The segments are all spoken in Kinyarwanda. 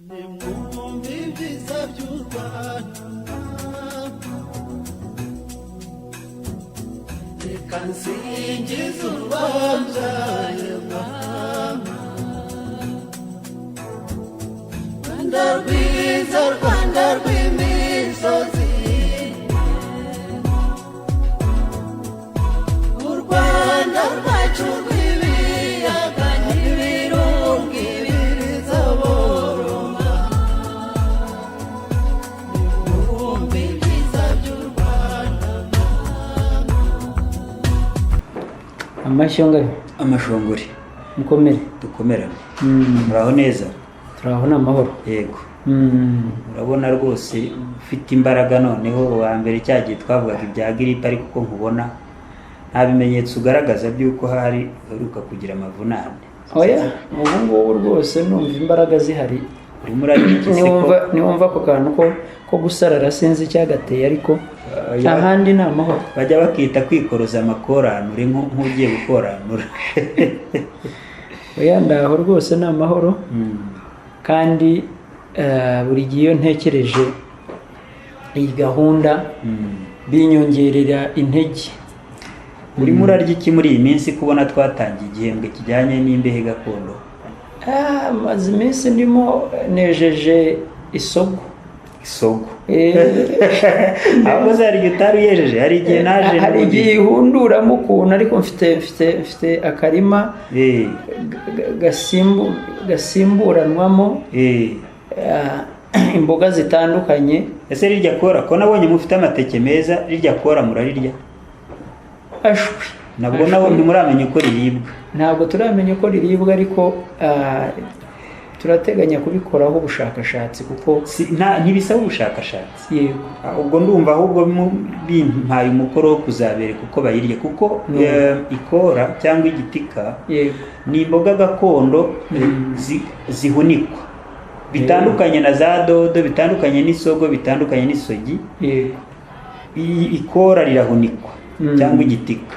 nimwumve ibyiza by'u Rwanda, reka nsingize urwabyaye mama. Rwanda rwiza, Rwanda rw'imisozi, u Rwanda rwacu rw'ibiyaga n'ibirunga ibiriza boroma. Nimwumve ibyiza by'u Rwanda. Amashyo amashongori mukomere dukomerane. Muraho neza? turabona amahoro. Yego. Urabona rwose ufite imbaraga. Noneho wa mbere cyagiye twavugaga ibya gripe, ariko uko nkubona nta bimenyetso ugaragaza by'uko hari uheruka kugira amavunane. Oya, ubu ngubu rwose numva imbaraga zihari. Urimo uragikise ko niwumva ako kantu ko gusarara sinzi icyagateye, ariko ahandi ni amahoro. bajya bakita kwikoroza amakoranure nk'ugiye gukoranura. Oya, ndaho rwose ni amahoro. Kandi buri gihe iyo ntekereje iyi gahunda binyongerera intege. Urimo urarya iki muri iyi minsi kubona twatangiye igihembwe kijyanye n'imbehe gakondo? Maze iminsi ndimo nejeje isogo. Ahubwo zari igihe utari uyejeje? Hari igihe naje hari igihe ihunduramo ukuntu, ariko mfite akarima gasimburanwamo imboga zitandukanye. Ese rirya kora ko nabonye mufite amateke meza, rirya kora murarirya? Ashwi nabwo nawe ntimuramenya uko riribwa. Ntabwo turamenya uko riribwa, ariko turateganya kubikoraho ubushakashatsi, kuko ntibisaba ubushakashatsi. Yego. Ubwo ndumva ahubwo bimpaye umukoro wo kuzabereka uko bayirya, kuko ikora cyangwa igitika ni imboga gakondo zihunikwa, bitandukanye na za dodo, bitandukanye n'isogo, bitandukanye n'isogi. Ikora rirahunikwa cyangwa igitika.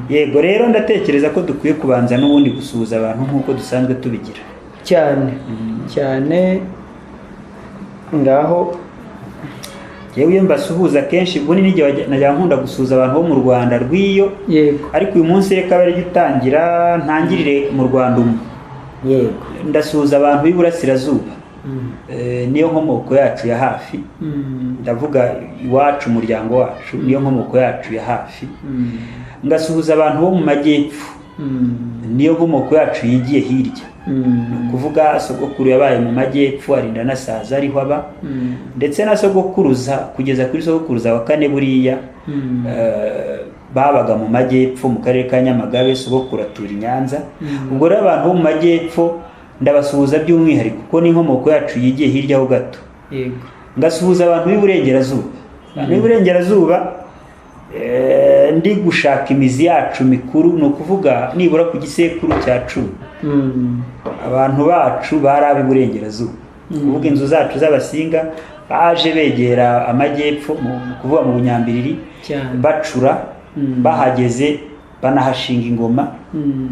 Yego, rero ndatekereza ko dukwiye kubanza n'ubundi gusuhuza abantu nk'uko dusanzwe tubigira cyane. Ngaho yewe iyo mbasuhuza kenshi ubwo n'igihe najya nkunda gusuhuza abantu bo mu Rwanda rw'iyo. Ariko uyu munsi reka bari gutangira ntangirire mu Rwanda umwe. Yego. Ndasuhuza abantu b'iburasirazuba. Niyo nkomoko yacu ya hafi. Ndavuga iwacu, umuryango wacu niyo nkomoko yacu ya hafi. Ngasuhuza abantu bo mu majyepfo, niyo nkomoko yacu yigiye hirya. Kuvuga sogokuru yabaye mu majyepfo arinda nasaza ariho aba, ndetse na sogokuruza kugeza kuri sogokuruza wa kane buriya babaga mu majyepfo mu karere ka Nyamagabe. Sogokuru atura i Nyanza. Ubwo rero abantu bo mu majyepfo ndabasuhuza by'umwihariko kuko ni inkomoko yacu yigiye hirya ho gato. Ngasuhuza abantu b'iburengerazuba. Abantu b'iburengerazuba ndi gushaka imizi yacu mikuru, ni ukuvuga nibura ku gisekuru cya 10. Abantu bacu bari ab'iburengerazuba, kuvuga inzu zacu z'abasinga baje begera amajyepfo, kuvuga mu Bunyambiriri, bacura bahageze banahashinga ingoma.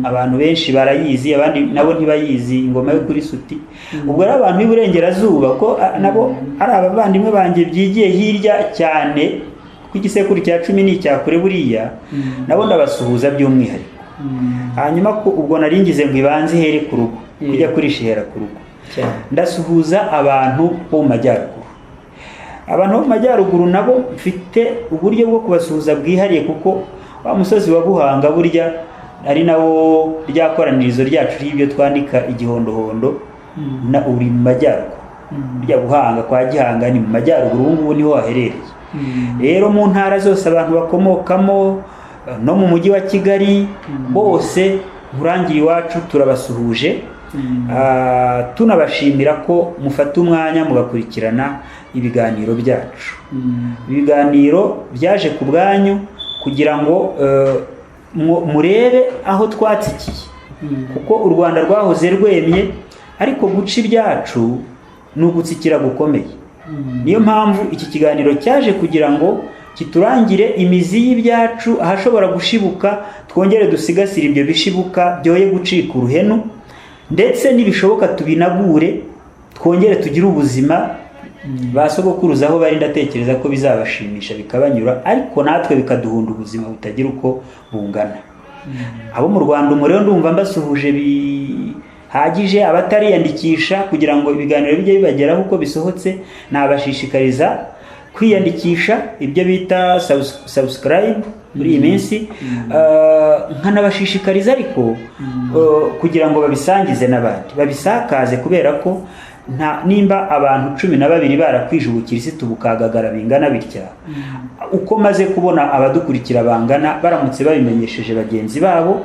Abantu benshi barayizi, abandi nabo ntibayizi, ingoma yo kuri Suti. Ubwo rero abantu b'iburengerazuba ko nabo ari abavandimwe banjye byigiye hirya cyane, ku gisekuru cya 10 ni icyakure buriya, nabo ndabasuhuza by'umwihariko. Hanyuma ubwo naringize ngo ibanze here ku rugo, kujya kurishihera ku rugo. Ndasuhuza abantu bo mu majyaruguru. Abantu bo mu majyaruguru nabo mfite uburyo bwo kubasuhuza bwihariye, kuko wa musozi wa Buhanga burya ari nawo ryakoranirizo ryacu ry'ibyo twandika igihondohondo, na uri mu majyaruguru. Burya Buhanga kwa Gihanga ni mu majyaruguru, ubu ngubu niho haherereye. Rero mu ntara zose abantu bakomokamo no mu mujyi wa Kigali bose murangiye iwacu turabasuhuje. Tunabashimira ko mufata umwanya mugakurikirana ibiganiro byacu. Ibiganiro byaje ku bwanyu kugira ngo murebe aho twatsikiye, kuko u Rwanda rwahoze rwemye, ariko guca ibyacu ni ugutsikira gukomeye. Niyo mpamvu iki kiganiro cyaje kugira ngo kiturangire imizi y'ibyacu, ahashobora gushibuka twongere dusigasire ibyo bishibuka byoye gucika uruhenu, ndetse nibishoboka tubinagure twongere tugire ubuzima ba sogokuruza aho bari, ndatekereza ko bizabashimisha bikabanyura, ariko natwe bikaduhunda ubuzima butagira uko bungana. Abo mu Rwanda umuriro ndumva mbasuhuje bihagije. Abatariyandikisha kugira ngo ibiganiro bijye bibageraho uko bisohotse, nabashishikariza kwiyandikisha, ibyo bita subscribe muri iyi minsi. Nkanabashishikariza ariko kugira ngo babisangize n'abandi, babisakaze, kubera ko nimba abantu 12 barakwije ubukirisitu bukagagara bingana bitya, uko maze kubona abadukurikira bangana, baramutse babimenyesheje bagenzi babo,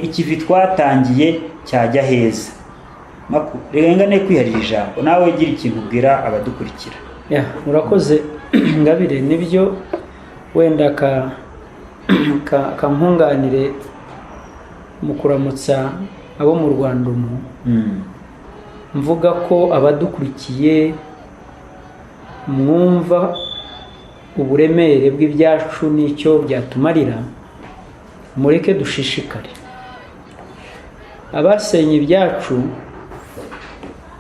ikivi twatangiye cyajya heza. Reka ne kwiharira ijambo, nawe gira ikintu ubwira abadukurikira. Murakoze Ngabire, nibyo wenda kankunganire mu kuramutsa abo mu Rwanda mvuga ko abadukurikiye mwumva uburemere bw'ibyacu n'icyo byatumarira, mureke dushishikare. Abasenye ibyacu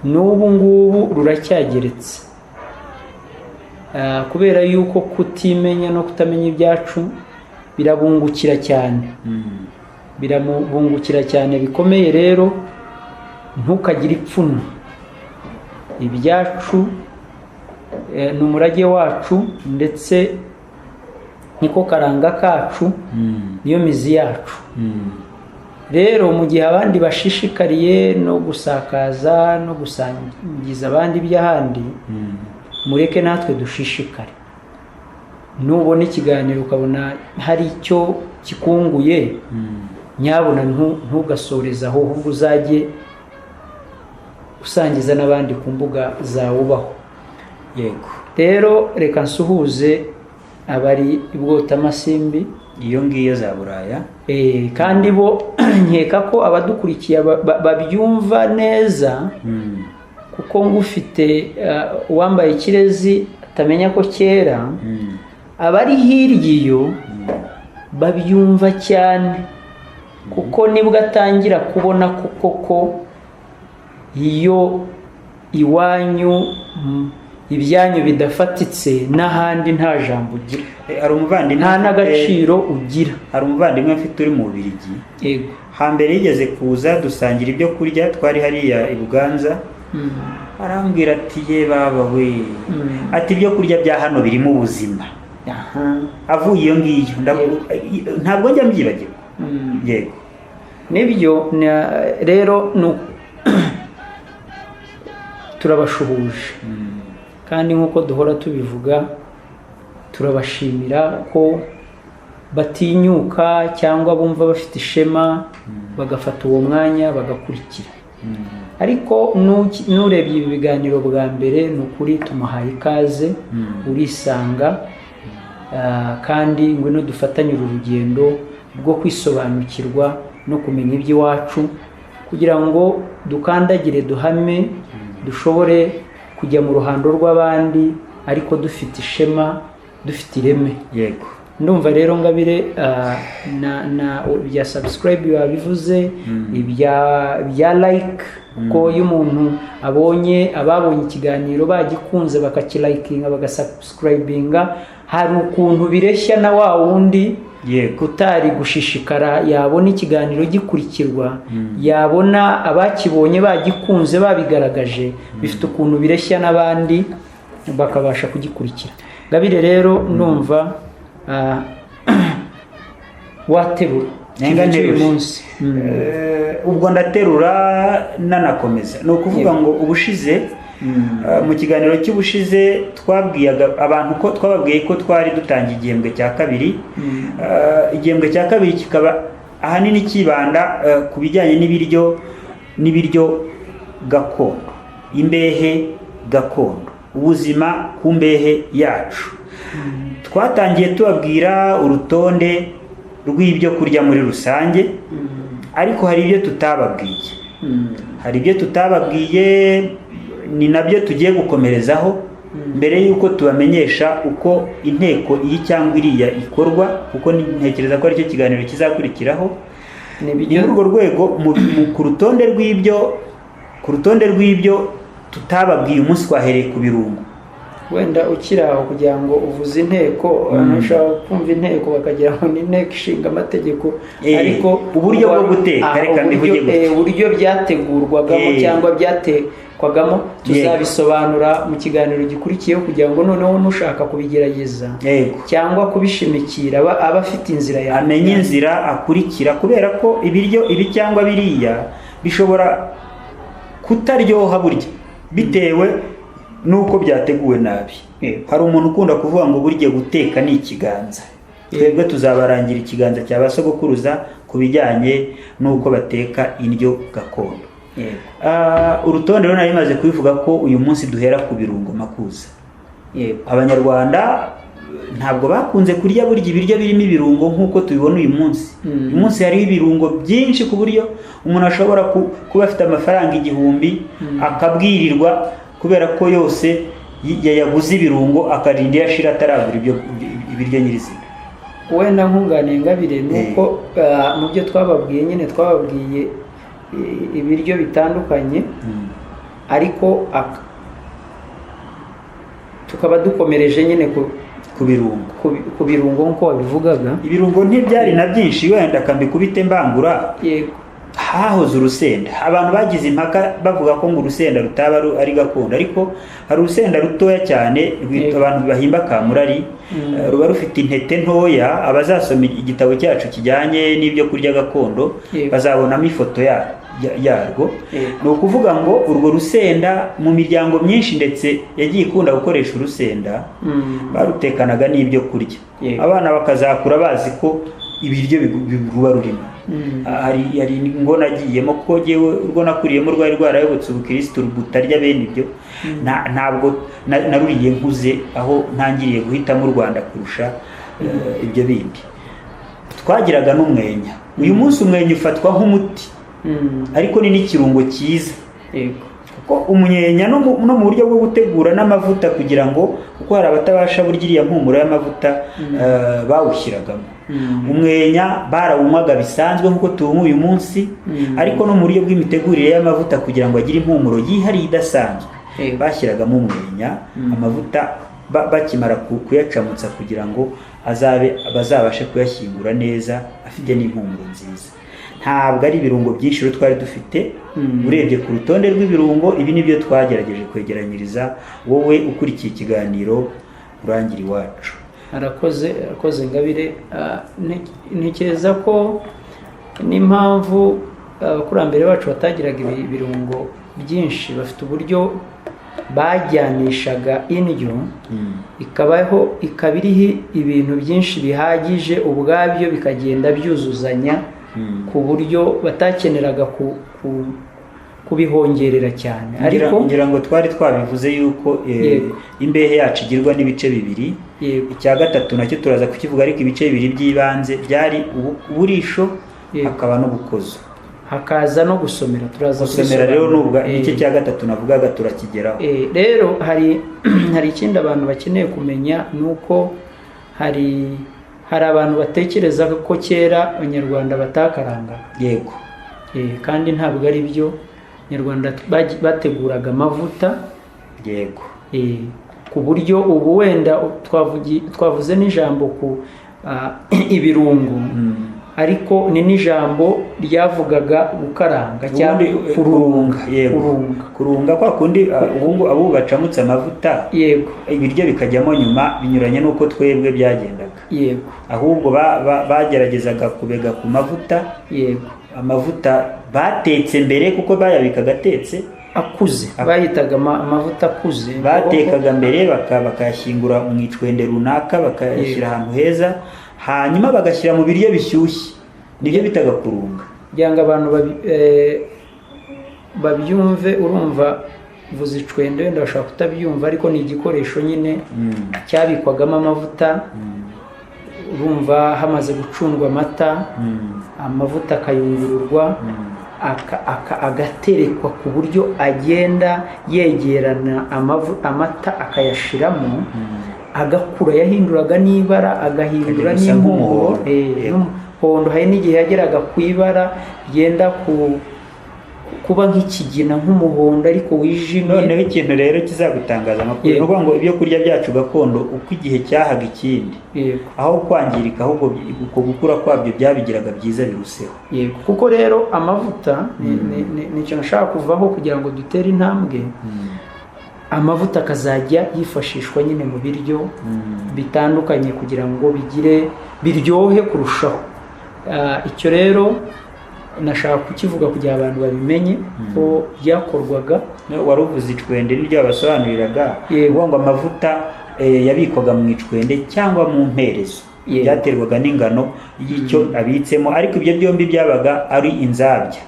n'ubu ngubu ruracyageretse, kubera yuko kutimenya no kutamenya ibyacu birabungukira cyane, birabungukira cyane bikomeye. Rero ntukagire ipfunwe, ibyacu ni umurage wacu, ndetse niko karanga kacu, niyo mizi yacu. Rero mu gihe abandi bashishikariye no gusakaza no gusangiza abandi iby'ahandi, mureke natwe dushishikare. Nubona ikiganiro ukabona hari icyo kikunguye, nyabona ntugasoreze aho, ahubwo uzajye usangiza n'abandi ku mbuga zawubaho. Yego. Rero reka nsuhuze abari ibwotamasimbi, iyo ngiyo za Buraya, kandi bo nkeka ko abadukurikiye babyumva neza, kuko ngufite uwambaye ikirezi atamenya ko kera, abari hirya iyo babyumva cyane, kuko nibwo atangira kubona koko iyo iwanyu ibyanyu bidafatitse n'ahandi nta jambo ugira, hari umuvandimwe nta n'agaciro ugira. Hari umuvandimwe mfite uri mu Bubiligi, yego, hambere yigeze kuza dusangira ibyo kurya, twari hariya i Buganza. Arambwira ati ye baba we, ati ibyo kurya bya hano birimo ubuzima. Avuye iyo ngiyo ntabwo njya mbyibagirwa. Yego, nibyo rero turabashuhuje, kandi nk'uko duhora tubivuga, turabashimira ko batinyuka cyangwa bumva bafite ishema bagafata uwo mwanya bagakurikira. Ariko nurebye ibi biganiro bwa mbere, ni ukuri tumuhaye ikaze, urisanga, kandi ngwino dufatanye uru rugendo rwo kwisobanukirwa no kumenya iby'iwacu, kugira ngo dukandagire duhame, dushobore kujya mu ruhando rw'abandi, ariko dufite ishema, dufite ireme. yego. Ndumva rero Ngabire, bya subscribe babivuze, ibya like, ko iyo umuntu ababonye ikiganiro bagikunze bakakilikinga bagasubscribinga, hari ukuntu bireshya na wa wundi kutari gushishikara, yabona ikiganiro gikurikirwa, yabona abakibonye bagikunze babigaragaje, bifite ukuntu bireshya n'abandi bakabasha kugikurikira. Ngabire rero ndumva waterura uyu munsi. Ubwo ndaterura nanakomeza, ni ukuvuga ngo ubushize, mu kiganiro cy'ubushize twabwiyaga abantu ko twababwiye ko twari dutangiye igihembwe cya kabiri. Igihembwe cya kabiri kikaba ahanini kibanda ku bijyanye n'ibiryo gakondo, imbehe gakondo, ubuzima ku mbehe yacu. Twatangiye tubabwira urutonde rw'ibyo kurya muri rusange, ariko hari ibyo tutababwiye, ni nabyo tugiye gukomerezaho mbere y'uko tubamenyesha uko inteko iyi cyangwa iriya ikorwa, kuko ntekereza ko aricyo kiganiro kizakurikiraho. Ni muri urwo rwego, ku rutonde rw'ibyo tutababwiye umunsi twahereye ku birungo. wenda ukiri aho kugira ngo uvuze inteko abantu bashobora kumva inteko bakagira ngo ni inteko ishinga amategeko, ariko uburyo bwo guteka reka mbivuge gutya, uburyo byategurwagamo cyangwa byatekwagamo tuzabisobanura mu kiganiro gikurikiyeho kugira ngo noneho nushaka kubigerageza cyangwa kubishimikira aba afite inzira yawe, amenye inzira akurikira, kubera ko ibiryo ibi cyangwa biriya bishobora kutaryoha burya bitewe nuko byateguwe nabi. Hari umuntu ukunda kuvuga ngo burya guteka ni ikiganza. Twebwe tuzabarangira ikiganza cya basogokuruza ku bijyanye nuko bateka indyo gakondo. Urutonde rero nari maze kubivuga ko uyu munsi duhera ku birungo makuza. Abanyarwanda ntabwo bakunze kurya burya ibiryo birimo ibirungo nk'uko tubibona uyu munsi. Uyu munsi hariho ibirungo byinshi ku buryo umuntu ashobora kuba afite amafaranga 1000 akabwirirwa kubera ko yose yayaguze ibirungo akarinda yashira ataragura ibiryo nyirizina. Wenda nkunganiye Ngabire nuko mu byo twababwiye nyine twababwiye ibiryo bitandukanye, ariko tukaba dukomereje nyine ku birungo nk'uko wabivugaga. Ibirungo ntibyari na byinshi, wenda kambikubite mbangura. Yego. Hahoze urusenda, abantu bagize impaka bavuga ko ngo urusenda rutaba ari gakondo, ariko hari urusenda rutoya cyane abantu bahimba kamurari, ruba rufite intete ntoya. Abazasoma igitabo cyacu kijyanye n'ibyo kurya gakondo bazabonamo ifoto yarwo. Ni ukuvuga ngo urwo rusenda mu miryango myinshi ndetse yagiye ikunda gukoresha urusenda, barutekanaga n'ibyo kurya. Abana bakazakura bazi ko ibiryo ruba rurimo. Hari ngo nagiyemo ko jewe urwo nakuriyemo rwari rwarayobotse ubukristo butarya bene ibyo, ntabwo naruriye nkuze aho ntangiriye guhitamo u Rwanda kurusha ibyo bindi. Twagiraga n'umwenya. Uyu munsi umwenya ufatwa nk'umuti, ariko ni n'ikirungo cyiza. Kuko umunyenya no mu buryo bwo gutegura n'amavuta, kugira ngo kuko hari abatabasha burya iriya mpumuro y'amavuta bawushyiragamo. Umwenya barawunywaga bisanzwe nk'uko tuwunywa uyu munsi, ariko no mu buryo bw'imitegurire y'amavuta kugira ngo agire impumuro yihariye idasanzwe, bashyiragamo umwenya. Amavuta bakimara kuyacamutsa kugira ngo bazabashe kuyashyingura neza afite n'impumuro nziza. Ntabwo ari ibirungo byinshi rero twari dufite. Urebye ku rutonde rw'ibirungo, ibi nibyo twagerageje kwegeranyiriza wowe ukurikiye ikiganiro Urangira Iwacu. Arakoze Ngabire. Ntekereza ko n'impamvu abakurambere bacu batagiraga ibirungo byinshi, bafite uburyo bajyanishaga indyo, ikaba iriho ibintu byinshi bihagije ubwabyo bikagenda byuzuzanya, ku buryo batakeneraga kubihongerera cyane. Ariko ngira ngo twari twabivuze yuko imbehe yacu igirwa n'ibice bibiri. Icya gatatu nacyo turaza kukivuga, ariko ibice bibiri by'ibanze byari uburisho, hakaba n'ubukozo, hakaza no gusomera. Turaza gusomera rero nubwo igice cya gatatu navugaga turakigeraho. Rero hari ikindi abantu bakeneye kumenya, nuko hari abantu batekereza ko kera abanyarwanda batakaranga. Yego. Kandi ntabwo ari byo. Abanyarwanda bateguraga amavuta. Yego. Ku buryo ubu wenda twavuze n'ijambo ku ibirungo, ariko ni n'ijambo ryavugaga gukaranga cyangwa kurunga kwa kundi abu bacamutse amavuta. Yego. Ibiryo bikajyamo nyuma, binyuranye nuko twebwe byagendaga. Yego. Ahubwo bageragezaga kubega ku mavuta. Yego. Amavuta batetse mbere kuko bayabikaga atetse akuze, bayitaga amavuta akuze. Batekaga mbere bakayashyingura mu icwende runaka, bakayashyira ahantu heza, hanyuma bagashyira mu biryo bishyushye, nibyo bitaga kurunga. Kugira ngo abantu babyumve, urumva vuza icwende wenda bashaka kutabyumva, ariko ni igikoresho nyine cyabikwagamo amavuta. Urumva hamaze gucundwa amata, amavuta akayungururwa, agaterekwa ku buryo agenda yegerana amata akayashiramo, agakura, yahinduraga n'ibara, agahindura n'impumuro n'umuhondo. Hari n'igihe yageraga ku ibara ryenda kuba nk'ikigina nk'umuhondo ariko wijimye. noneho ikintu rero kizagutangaza amakuru ni ukuvuga ngo ibyo kurya byacu gakondo uko igihe cyahaga ikindi Yego. aho kwangirika ahubwo uko gukura kwabyo byabigiraga byiza biruseho. Yego. Kuko rero amavuta ni ikintu nashaka kuvaho kugira ngo dutere intambwe. Amavuta akazajya yifashishwa nyine mu biryo bitandukanye kugira ngo biryohe kurushaho. Icyo rero nashaka kukivuga kugira abantu babimenye ko byakorwaga. Wari uvuze icwende n'iryo basobanuriraga uvuga ngo amavuta yabikwaga mu icwende cyangwa mu mperezo, byaterwaga n'ingano y'icyo abitsemo, ariko ibyo byombi byabaga ari inzabya.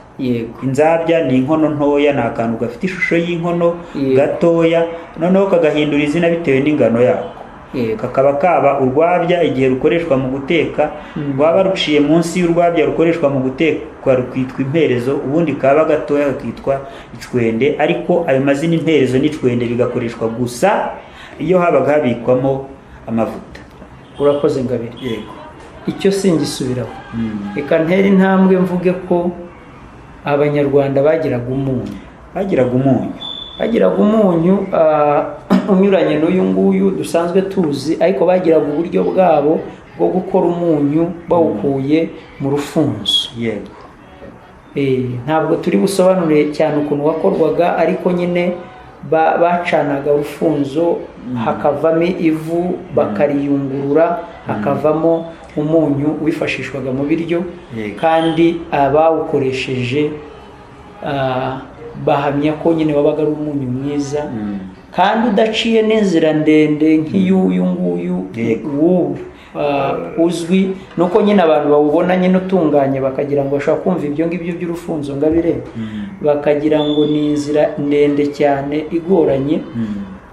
Inzabya ni inkono ntoya, ni akantu gafite ishusho y'inkono gatoya, noneho kagahindura izina bitewe n'ingano yako. Kakaba kaba urwabya igihe rukoreshwa mu guteka, rwaba ruciye munsi y'urwabya rukoreshwa mu gutekwa rukitwa imperezo, ubundi kaba gatoya kakitwa icwende, ariko ayo mazina imperezo n'icwende bigakoreshwa gusa iyo habaga habikwamo amavuta. Urakoze Ngabire. Yego. Icyo singisubiraho. Reka ntere intambwe mvuge ko Abanyarwanda bagiraga umunyu. Bagiraga umunyu unyuranye n'uyu nguyu dusanzwe tuzi, ariko bagiraga uburyo bwabo bwo gukora umunyu bawukuye mu rufunzo. Yego. Ntabwo turi busobanure cyane ukuntu wakorwaga, ariko nyine bacanaga urufunzo hakavamo ivu bakariyungurura, hakavamo umunyu wifashishwaga mu biryo. Kandi abawukoresheje bahamya ko nyine wabaga ari umunyu mwiza kandi udaciye n'inzira ndende nk'iy'uyu nguyu w'ubu uzwi, nuko nyine abantu bawubona nyine utunganye bakagira ngo bashobora kumva ibyo ngibyo by'urufunzo Ngabire, bakagira ngo ni inzira ndende cyane igoranye,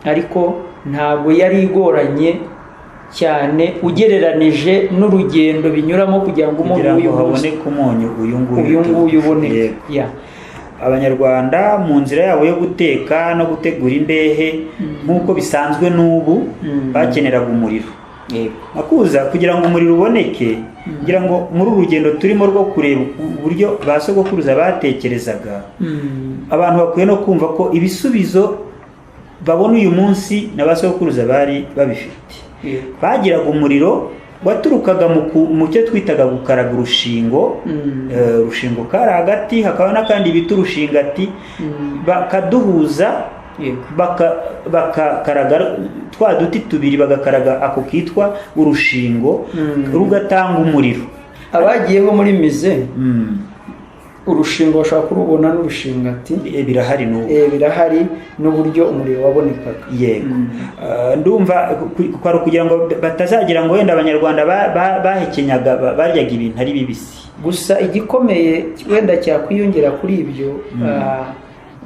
ariko ntabwo yari igoranye cyane ugereranije n'urugendo binyuramo kugira ngo haboneke umunyu uyu nguyu uboneke. Abanyarwanda mu nzira yabo yo guteka no gutegura imbehe nk'uko bisanzwe n'ubu bakeneraga umuriro. Akuza kugira ngo umuriro uboneke, kugira ngo muri uru rugendo turimo rwo kureba uburyo ba sogokuruza batekerezaga, abantu bakwiye no kumva ko ibisubizo babona uyu munsi na ba sogokuruza bari babifite. Bagiraga umuriro waturukaga mu cyo twitaga gukaraga urushingo. Urushingo kari hagati, hakaba n'akandi bita urushingati, bakaduhuza bakakaraga twa duti tubiri, bagakaraga ako kitwa urushingo rugatanga umuriro. Abagiyeho muri mize urushingo bashobora kurubona n'urushingati, birahari n'ubu birahari n'uburyo umuriro wabonekaga. Yego. Ndumva kwari kugira ngo batazagira ngo wenda Abanyarwanda bahekenyaga baryaga ibintu ari bibisi. Gusa igikomeye wenda cyakwiyongera kuri ibyo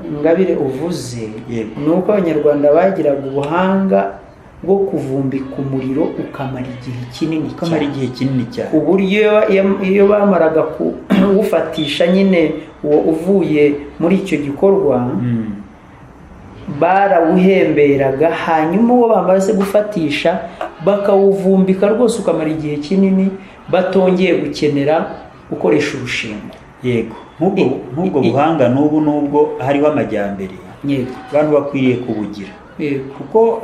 Ngabire uvuze, ni uko Abanyarwanda bagiraga ubuhanga bwo kuvumbika umuriro ukamara igihe kinini cyane. Uburyo iyo bamaraga kuwufatisha nyine uwo uvuye muri icyo gikorwa, barawuhemberaga, hanyuma uwo bamaze gufatisha bakawuvumbika rwose ukamara igihe kinini batongeye gukenera gukoresha urushingo. Yego. Nk'ubwo buhanga n'ubu nubwo hariho amajyambere, abantu bakwiriye kubugira. Kuko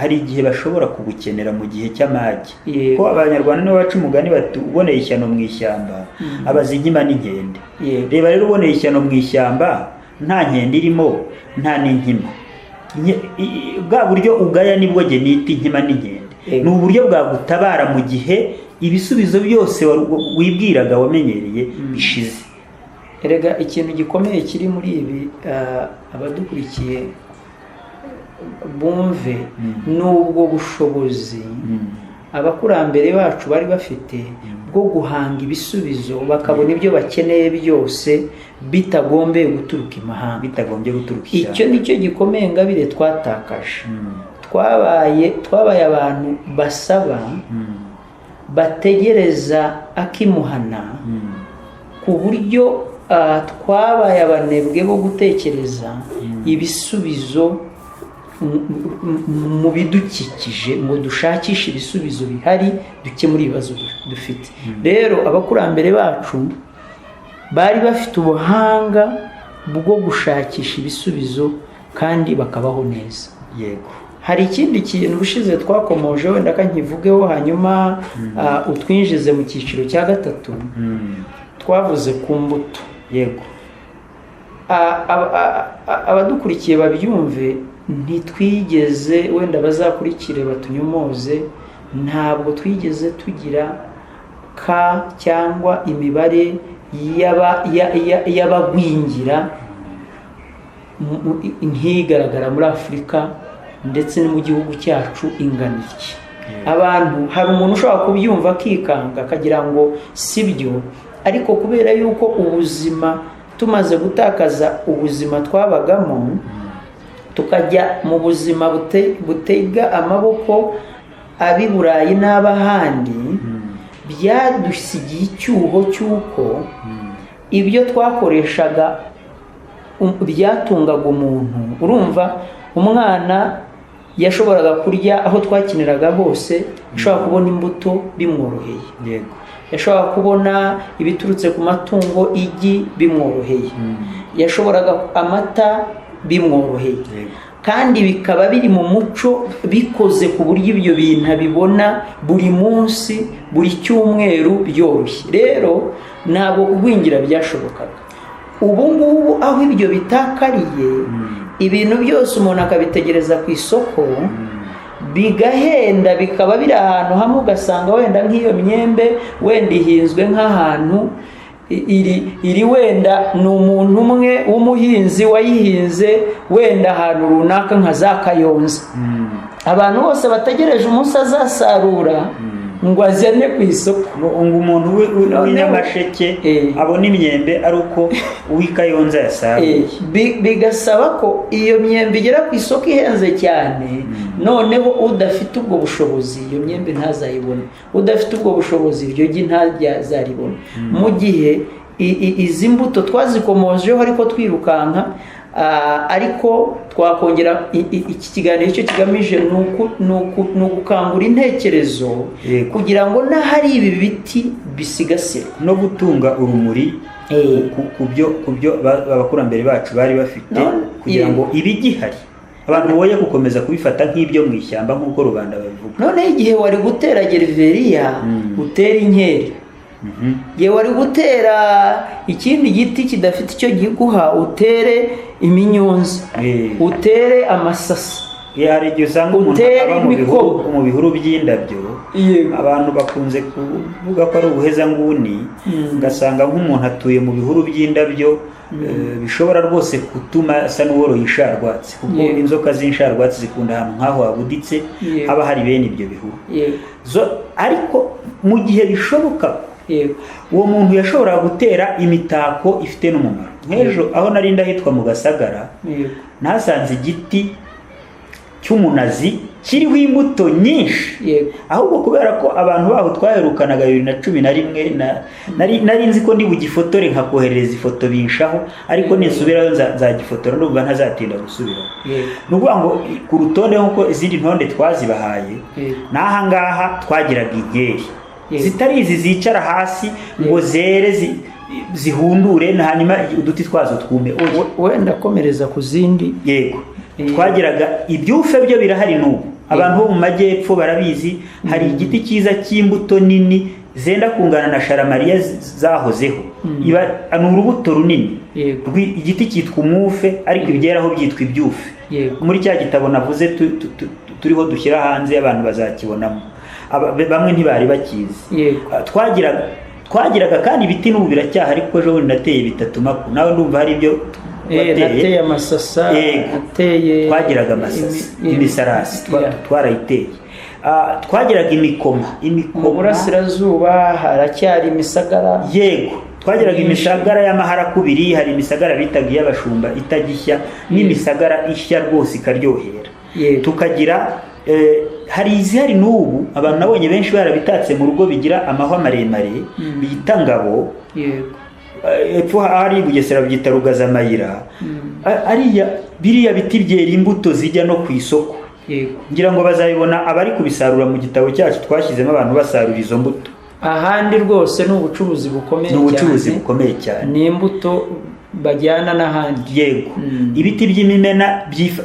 hari igihe bashobora kubukenera mu gihe cy'amage. Ko Abanyarwanda nibo baca umugani bati uboneye ishyano mu ishyamba abaza inkima n'inkende. Reba rero uboneye ishyano mu ishyamba nta nkende irimo nta n'inkima, bwa buryo ugaya nibwo jye nita inkima n'inkende. Ni uburyo bwagutabara mu gihe ibisubizo byose wibwiraga wamenyereye bishize. Erega ikintu gikomeye kiri muri ibi abadukurikiye bumve n'ubwo bushobozi abakurambere bacu bari bafite bwo guhanga ibisubizo, bakabona ibyo bakeneye byose bitagombye guturuka imahanga, icyo nicyo gikomeye Ngabire twatakaje. Twabaye abantu basaba, bategereza akimuhana, ku buryo twabaye abanebwe bo gutekereza ibisubizo mu bidukikije ngo dushakishe ibisubizo bihari dukemura ibibazo dufite. Rero abakurambere bacu bari bafite ubuhanga bwo gushakisha ibisubizo kandi bakabaho neza. yego. Hari ikindi kintu ubushize twakomoje wenda kankivugeho hanyuma utwinjize mu cyiciro cya gatatu. Twavuze ku mbuto. yego. Abadukurikiye babyumve, ntitwigeze wenda bazakurikire batunyomoze, ntabwo twigeze tugira cyangwa imibare y'abagwingira ntigaragara muri Afurika ndetse no mu gihugu cyacu ingana iki. Abantu, hari umuntu ushobora kubyumva akikanga akagira ngo si byo, ariko kubera yuko ubuzima tumaze gutakaza ubuzima twabagamo tukajya mu buzima butega amaboko ab'i Burayi n'abahandi, byadusigiye icyuho cy'uko ibyo twakoreshaga byatungaga umuntu. Urumva, umwana yashoboraga kurya aho twakiniraga hose, yashobora kubona imbuto bimworoheye. yego. Yashobora kubona ibiturutse ku matungo, igi bimworoheye. Yashoboraga amata bimworoheye. Kandi bikaba biri mu muco, bikoze ku buryo ibyo bintu abibona buri munsi, buri cyumweru byoroshye. Rero ntabwo kugwingira byashobokaga. Ubu ngubu aho ibyo bitakariye, ibintu byose umuntu akabitegereza ku isoko, bigahenda, bikaba biri ahantu hamwe, ugasanga wenda nk'iyo myembe wenda ihinzwe nk'ahantu iri wenda ni umuntu umwe w'umuhinzi wayihinze wenda ahantu runaka nka za Kayonza. Abantu bose bategereje umunsi azasarura ngo azane ku isoko. ngo umuntu w'inyamasheke abona imyembe ari uko uw'i Kayonza yasaruye. Bigasaba ko iyo myembe igera ku isoko ihenze cyane, noneho udafite ubwo bushobozi iyo myembe ntazayibone, udafite ubwo bushobozi iryo gi ntazaribona. Mu gihe izi mbuto twazikomojeho ariko twirukanka, ariko twakongera iki kiganiro cyo kigamije ni ugukangura intekerezo kugira ngo n'ahari ibi biti bisigasirwe no gutunga urumuri ku byo abakurambere bacu bari bafite, kugira ngo ibigihari abantu boye gukomeza kubifata nk'ibyo mu ishyamba nk'uko rubanda babivuga. Noneho igihe wari gutera gereveriya utera inkeri, igihe wari gutera ikindi giti kidafite icyo giguha utere iminyonzi, utere amasasa. Hari igihe usanga umuntu aba mu bihuru by'indabyo, abantu bakunze kuvuga ko ari ubuhezanguni, ugasanga nk'umuntu atuye mu bihuru by'indabyo, bishobora rwose gutuma asa n'uworoye isharwatsi, kuko inzoka z'insharwatsi zikunda ahantu nk'aho habuditse haba hari bene ibyo bihuru. Ariko mu gihe bishoboka, uwo muntu yashoboraga gutera imitako ifite n'umumaro. Nk'ejo aho nari ndahitwa mu Gasagara, nasanze igiti cy'umunazi kiriho imbuto nyinshi, ahubwo kubera ko abantu baho twaherukanaga 2011 nari nzi ko ndi bugifotore nkakohereza ifoto binshaho, ariko nisubirayo nzagifotora, ndumva ntazatinda gusubira. Nukuvuga ngo ku rutonde nk'uko izindi ntonde twazibahaye, n'aha ngaha twagiraga inkeri zitari izi zicara hasi ngo zere zihundure hanyuma uduti twazo twume. Wenda komereza ku zindi. Yego, twagiraga ibyufe byo birahari n'ubu. Abantu bo mu majyepfo barabizi, hari igiti cyiza cy'imbuto nini zenda kungana na sharamariya zahozeho. Iba ni urubuto runini. Igiti cyitwa umufe, ariko ibyeraho byitwa ibyufe. Muri cya gitabo navuze turiho dushyira hanze abantu bazakibonamo. Bamwe ntibari bakizi. Twagiraga kandi ibiti n'ubu biracyaha, ariko ejo bundi nateye bitatu maku. Nawe ndumva hari ibyo nateye amasasa, twagiraga amasasa, imisarasi twarayiteye. Twagiraga imikoma. Mu burasirazuba haracyari imisagara. Yego, twagiraga imisagara y'amaharakubiri, hari imisagara bitaga iy'abashumba itagishya, n'imisagara ishya rwose ikaryohera. Tukagira hari izihari n'ubu abantu nabonye benshi barabitatse mu rugo, bigira amahwa maremare bita ngabo. Epfo hari Bugesera byita rugazamayira. Biriya biti byera imbuto zijya no ku isoko. ngira ngo bazabibona abari kubisarura mu gitabo cyacu twashyizemo abantu basarura izo mbuto. ahandi rwose ni ubucuruzi bukomeye ni ubucuruzi bukomeye cyane, ni imbuto bajyana n'ahandi. yego. Ibiti by'imimena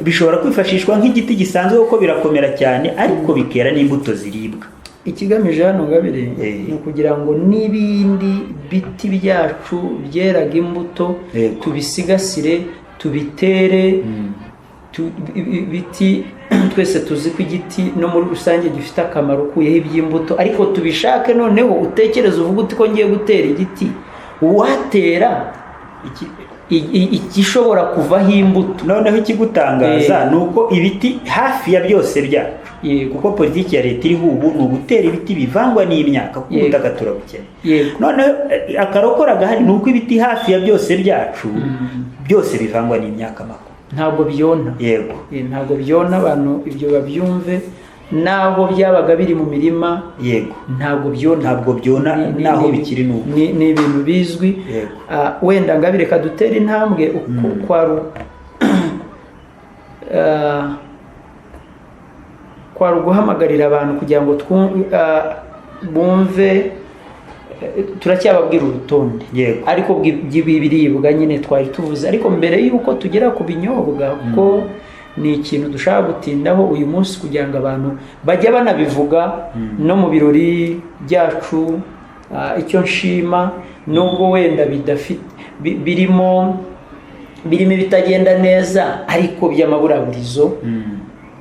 bishobora kwifashishwa nk'igiti gisanzwe kuko birakomera cyane, ariko bikera n'imbuto ziribwa. Ikigamije hano Ngabire ni ukugira ngo n'ibindi biti byacu byeraga imbuto tubisigasire, tubitere. Ibiti twese tuzi ko igiti no muri rusange gifite akamaro ukuyeho iby'imbuto, ariko tubishake noneho utekereze uvuga uti ko ngiye gutera igiti, watera igishobora kuvaho imbuto. Noneho ikigutangaza ni uko ibiti hafi ya byose byacu, kuko politiki ya leta iriho ubu ni ugutera ibiti bivangwa n'imyaka kuko ubutaka turabukeneye. Noneho akarokora gahari ni uko ibiti hafi ya byose byacu byose bivangwa n'imyaka makuru, ntabwo byona. Yego, ntabwo byona, abantu ibyo babyumve. Naho byabaga biri mu mirima, yego, ntabwo byona, naho bikiri n'ubu ni ibintu bizwi. Wenda Ngabire kadutera intambwe kwari uguhamagarira abantu kugira ngo bumve. Turacyababwira urutonde, ariko biribwa nyine twari tuvuze, ariko mbere y'uko tugera ku binyobwa, kuko ni ikintu dushaka gutindaho uyu munsi kugira ngo abantu bajye banabivuga no mu birori byacu. Icyo nshima nubwo wenda birimo ibitagenda neza, ariko by'amaburaburizo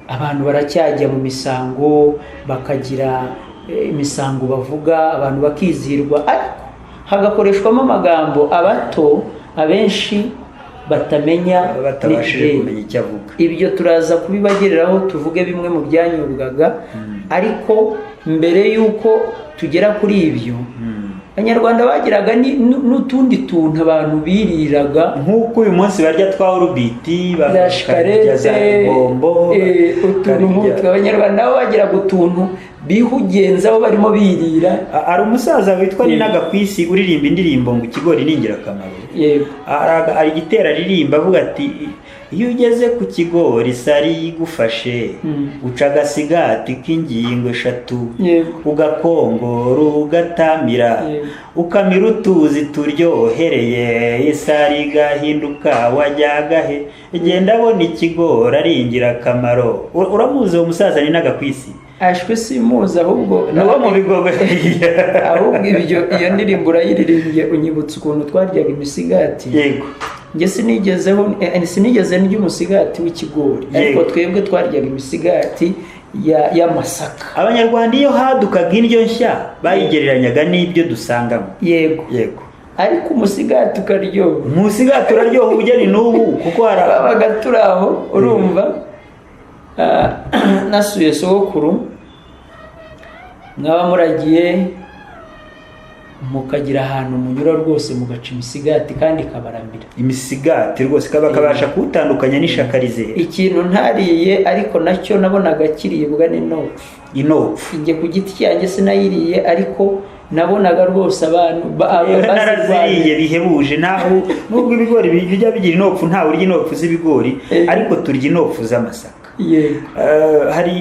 abantu baracyajya mu misango, bakagira imisango bavuga, abantu bakizihirwa, ariko hagakoreshwamo amagambo abato abenshi batabashije kumenya icyo avuga. Ibyo turaza kubibagereraho tuvuge bimwe mu byanyobwaga, ariko mbere y'uko tugera kuri ibyo, Abanyarwanda bagiraga n'utundi tuntu abantu biriraga, nk'uko uyu munsi barya twa urubiti, bakarya za bombo, utuntu nk'utwo. Abanyarwanda nabo bagiraga utuntu bihugenzaho barimo birira. Hari umusaza witwa Ninagakwisi uririmba indirimbo ngo ikigori ni ingirakamaro. Ari igitera aririmba avuga ati iyo ugeze ku kigori sari igufashe, uca agasigati k'ingingo 3, ugakongora ugatamira, ukamira utuzi turyohereye, isari igahinduka wajyagahe, genda abona ikigori ari ingirakamaro. Uramuzi uwo musaza Ninagakwisi? Ashwe simuzi, ahubwo nabo mu Bigogwe. Ahubwo iyo ndirimbo urayiririmbye unyibutsa ukuntu twaryaga imisigati. Yego, nge sinigeze ndya umusigati w'ikigori, ariko twebwe twaryaga imisigati y'amasaka. Abanyarwanda iyo hadukaga indyo nshya bayigereranyaga n'ibyo dusangamo. Yego, ariko umusigati ukaryoha. Umusigati uraryoha ubugeni n'ubu, kuko babaga turi aho, urumva. Nasuye sogokuru, mwaba muragiye mukagira ahantu munyura rwose mugaca imisigati kandi ikabarambira. Imisigati rwose bakabasha kuwutandukanya n'ishakarize. Ikintu ntariye ariko nacyo nabonaga kiribwa inopfu. Njye ku giti cyanjye sinayiriye, ariko nabonaga rwose abantu baraziriye bihebuje. Naho nubwo ibigori bijya bigira inopfu, ntawe urya inopfu z'ibigori, ariko turya inopfu z'amasaka. Hari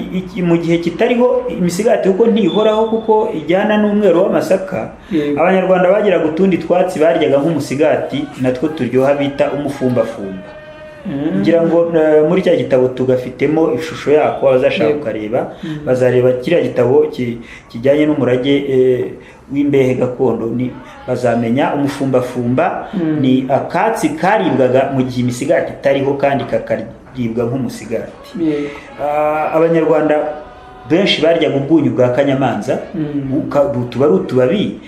mu gihe kitariho imisigati kuko ntihoraho, kuko ijyana n'umwero w'amasaka. Abanyarwanda bagiraga utundi twatsi baryaga nk'umusigati, natwo turyoha, bita umufumbafumba. Ngira ngo muri cya gitabo tugafitemo ishusho yako, abazashaka ukareba bazareba kiriya gitabo kijyanye n'umurage w'imbehe gakondo, bazamenya umufumbafumba ni akatsi karibwaga mu gihe imisigati itariho, kandi kakaribwa nk'umusigati. Abanyarwanda benshi baryaga ubwunyu bwa kanyamanza, tuba ari utubabi,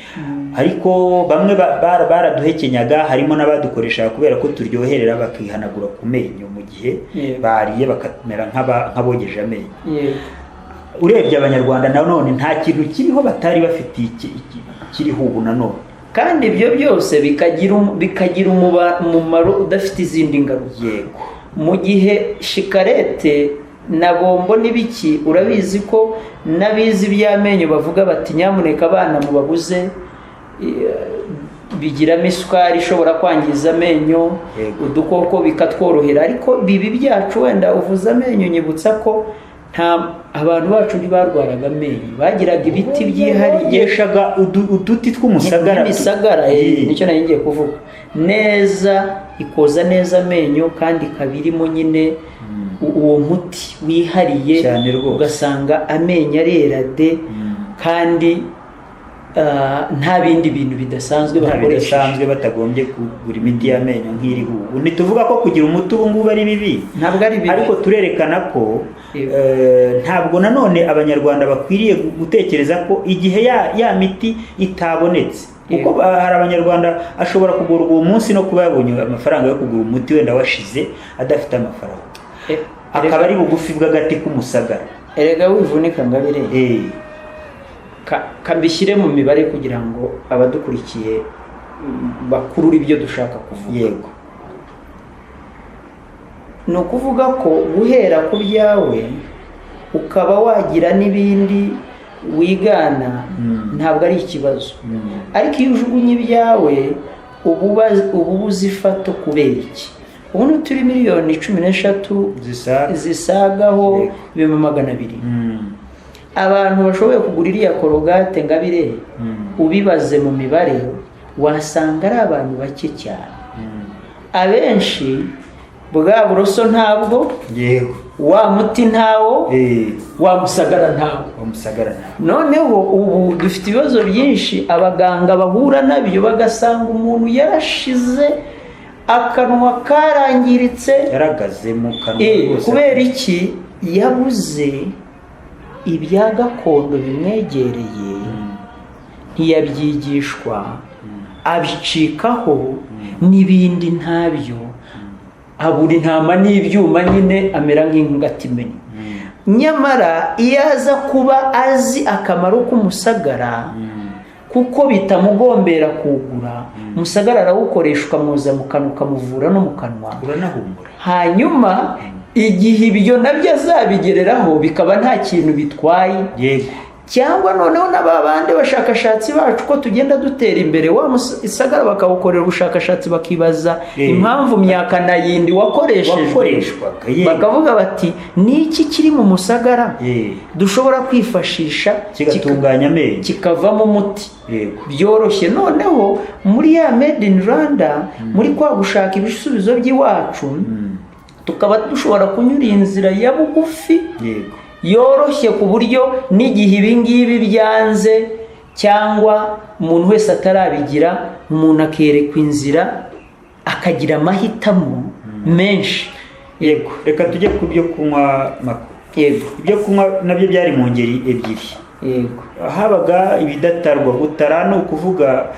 ariko bamwe baraduhekenyaga, harimo n'abadukoreshaga kubera ko turyoherera, bakihanagura ku menyo mu gihe bariye, bakamera nk'abogeje amenyo. Urebye Abanyarwanda nanone nta kintu kiriho batari bafitiye kiriho ubu nanone, kandi ibyo byose bikagira umumaro udafite izindi ngaruka. Yego, mu gihe shikarete na bombo n'ibiki, urabizi ko n'abizi iby'amenyo bavuga bati nyamuneka abana mubabuze, bigiramo isukari ishobora kwangiza amenyo, udukoko bikatworohera. Ariko bibi byacu, wenda uvuze amenyo nyibutsa ko abantu bacu ntibarwaraga amenyo, bagiraga ibiti byihariye, yeshaga uduti tw'umusagara, imisagara nicyo nari ngiye kuvuga neza, ikoza neza amenyo kandi ikaba irimo nyine uwo muti wihariye, ugasanga amenyo arera de kandi nta bindi bintu bidasanzwe bakoresha, batagombye kugura imiti y'amenyo nk'iriho ubu. Ntituvuga ko kugira umuti ubu ngubu ari bibi, ntabwo ari bibi, ariko turerekana ko ntabwo nanone abanyarwanda bakwiriye gutekereza ko igihe ya miti itabonetse, kuko hari abanyarwanda ashobora kugura uwo munsi no kuba yabonye amafaranga yo kugura umuti wenda washize adafite amafaranga, akaba ari bugufi bw'agati k'umusagara. Erega wivunika Ngabire, kambishyire mu mibare kugira ngo abadukurikiye bakurure ibyo dushaka kuvuga. Yego, ni ukuvuga ko guhera ku byawe ukaba wagira n'ibindi wigana ntabwo ari ikibazo, ariko iyo ujugunye ibyawe uba uzifata kubera iki? Ubu turi miliyoni 13 zisagaho 200,000 abantu bashoboye kugura iriya korogate Ngabire, ubibaze mu mibare wasanga ari abantu bake cyane. Abenshi bwa buroso ntabwo, wa muti ntawo, wa musagara ntawo. Noneho ubu dufite ibibazo byinshi abaganga bahura nabyo, bagasanga umuntu yarashize akanwa karangiritse, yaragaze mu kanwa rwose. Kubera iki? Yabuze ibya gakondo bimwegereye, ntiyabyigishwa, abicikaho n'ibindi ntabyo, abura intama n'ibyuma, nyine amera nk'ingatimenya. Nyamara iyo aza kuba azi akamaro k'umusagara, kuko bitamugombera kugura, umusagara arawukoresha ukamwoza mu kanwa, ukamuvura no mu kanwa, uranahumura. Hanyuma igihe ibyo nabyo azabigereraho bikaba nta kintu bitwaye. Yego. Cyangwa noneho n'ababandi bashakashatsi bacu ko tugenda dutera imbere, wa musagara bakawukorera ubushakashatsi bakibaza impamvu myaka na yindi wakoreshejwe, bakavuga bati niki kiri mu musagara dushobora kwifashisha kigatunganya amenyo, kikavamo umuti byoroshye. Noneho muri ya Made in Rwanda, muri kwa gushaka ibisubizo by'iwacu, tukaba dushobora kunyura inzira ya bugufi yoroshye, ku buryo n'igihe ibingibi byanze cyangwa umuntu wese atarabigira, umuntu akerekwa inzira akagira amahitamo menshi. Yego, reka tujye ku byo kunywa makuru. Yego, ibyo kunywa nabyo byari mu ngeri ebyiri. Yego, habaga ibidatarwa. Gutara ni ukuvuga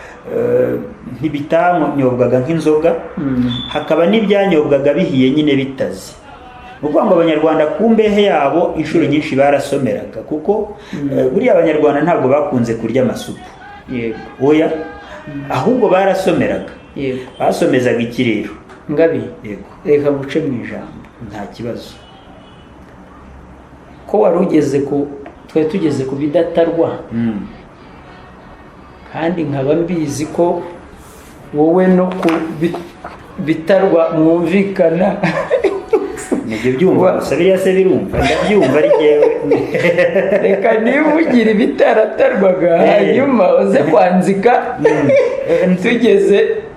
ntibitanyobwaga nk'inzoga, hakaba n'ibyanyobwaga bihiye nyine bitaze. Ukuvuga ngo abanyarwanda ku mbehe yabo inshuro nyinshi barasomeraga, kuko buriya abanyarwanda ntabwo bakunze kurya amasupu. Yego, oya, ahubwo barasomeraga. Yego, basomezaga iki rero Ngabi? Yego, reka guce mu ijambo, nta kibazo. Ko wari ugeze twari tugeze ku bidatarwa, kandi nkaba mbizi ko wowe no ku bitarwa mwumvikana. Nibyo byumva gusa, biriya se birumva, ndabyumva ari jyewe. Reka niba ugira ibitaratarwaga hanyuma uze kwanzika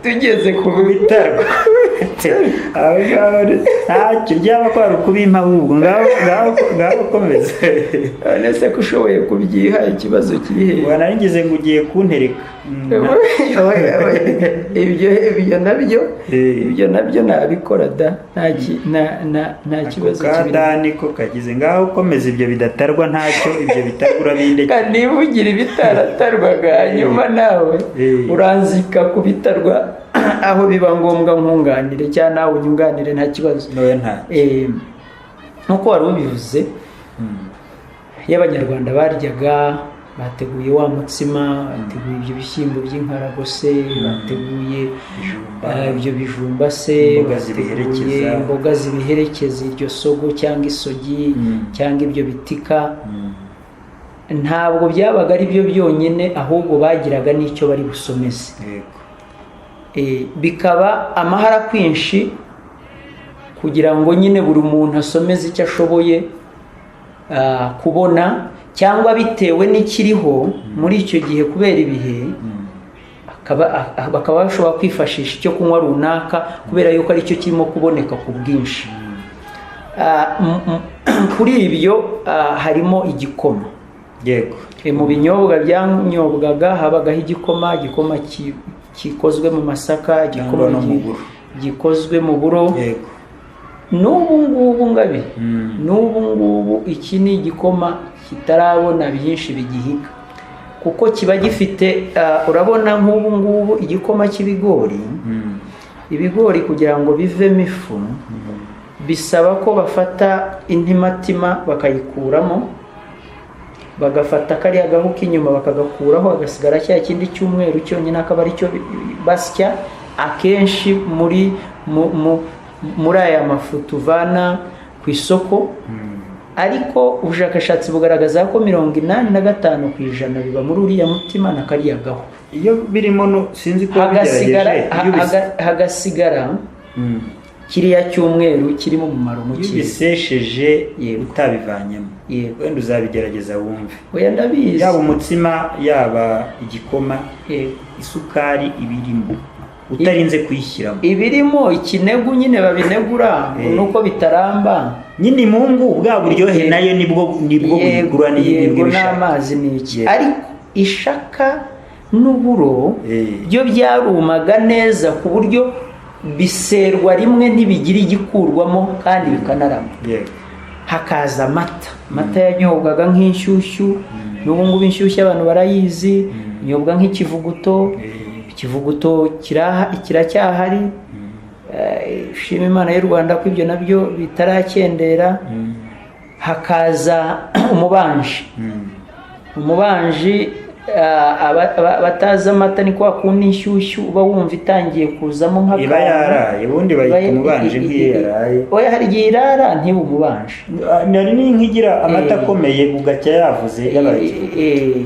tugeze ku bitarwa. Ntacyo ryaba ko ari ukubimpa, ahubwo ngaho komeza. None se ko ushoboye kubyiha, ikibazo kiri hehe? Nari ngize ngo ugiye kuntereka. Ibyo nabyo nabikora da, nta kibazo kibiri. Kadani ko kagize, ngaho komeza ibyo bidatarwa, ntacyo ibyo bitarwa bindeke. Niba ugira ibitaratarwaga hanyuma nawe uranzika ku bitarwa, aho biba ngombwa nkunganire cyangwa nawe unyunganire, nta kibazo. Nk'uko wari ubivuze, iyo abanyarwanda baryaga, bateguye wa mutsima, bateguye ibyo bishyimbo by'inkarago se, bateguye ibyo bijumba se, bateguye imboga zibiherekeza iryo sogo cyangwa isogi cyangwa ibyo bitika. Ntabwo byabaga ari byo byonyine, ahubwo bagiraga n'icyo bari busomeze. Bikaba amahara kwinshi kugira ngo nyine buri muntu asomeze icyo ashoboye, kubona cyangwa bitewe n'ikiriho muri icyo gihe kubera ibihe, bakaba bashobora kwifashisha icyo kunywa runaka kubera yuko ari cyo kirimo kuboneka ku bwinshi. Kuri ibyo harimo igikoma. Yego. Mu binyobwa byanyobwaga habagaho igikoma gikozwe mu masaka, igikoma gikozwe mu buro. Yego. N'ubu ngubu ngabe, n'ubu ngubu iki ni igikoma kitarabona byinshi bigihiga, kuko kiba gifite urabona nk'ubu ngubu igikoma cy'ibigori, ibigori kugira ngo bivemo ifu bisaba ko bafata intimatima bakayikuramo, bagafata kariya gahu k'inyuma bakagakuraho, hagasigara cya kindi cy'umweru cyonyine, akaba ari cyo basya akenshi muri aya mafu tuvana ku isoko. Ariko ubushakashatsi bugaragaza ko 85% biba muri uriya mutima na kariya gahu. Iyo birimo sinzi ko hagasigara kiriya cyumweru kirimo umumaro muke. Iyo bisesheje utabivanyemo, wenda uzabigerageza wumve. Oya ndabizi. Yaba umutsima yaba igikoma, isukari ibirimo utarinze kuyishyiramo. Ibirimo ikinegu nyine babinegura nuko bitaramba. Nyine Mungu bwa buryohe nayo nibwo bugura nibwo n'amazi n'iki. Ariko ishaka n'uburo byo byarumaga neza ku buryo biserwa rimwe ntibigira igikurwamo kandi bikanarama. Hakaza amata yanyobwaga nk'inshyushyu, n'ubu ngubu inshyushyu abantu barayizi, nyobwa nk'ikivuguto. Ikivuguto kiracyahari. Shima Imana y'u Rwanda ko ibyo nabyo bitarakendera. Hakaza umubanji bataza amata ni kwa kundi inshyushyu uba wumva itangiye kuzamo nk'akantu. Iba yaraye ubundi bayita umubanji nk'iyo yaraye. Oya hari igihe irara ntibe umubanji. Nari nk'igira amata akomeye bugacya yavuze yabaye.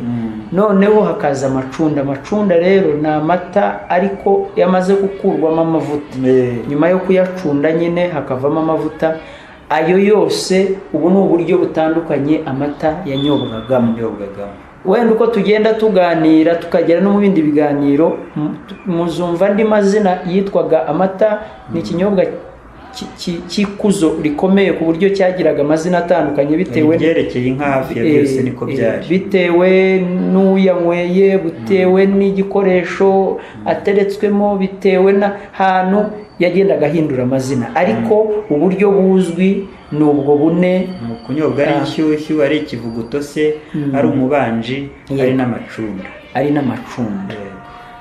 Noneho hakaza amacunda rero ni amata ariko yamaze gukurwamo amavuta. Nyuma yo kuyacunda nyine hakavamo amavuta. Ayo yose ubu ni uburyo butandukanye amata yanyobwagamo. Wenda uko tugenda tuganira tukagera no mu bindi biganiro muzumva andi mazina yitwaga amata. Ni ikinyobwa cy'ikuzo rikomeye ku buryo cyagiraga amazina atandukanye bitewe n'ibyerekeye inka hafi ya byose niko byari, bitewe n'uyanyweye, bitewe n'igikoresho ateretswemo, bitewe n'ahantu yagendaga ahindura amazina. Ariko uburyo buzwi ni ubwo bune: kunyobwa ari inshyushyu, ari ikivuguto se, ari umubanji, ari n'amacunda.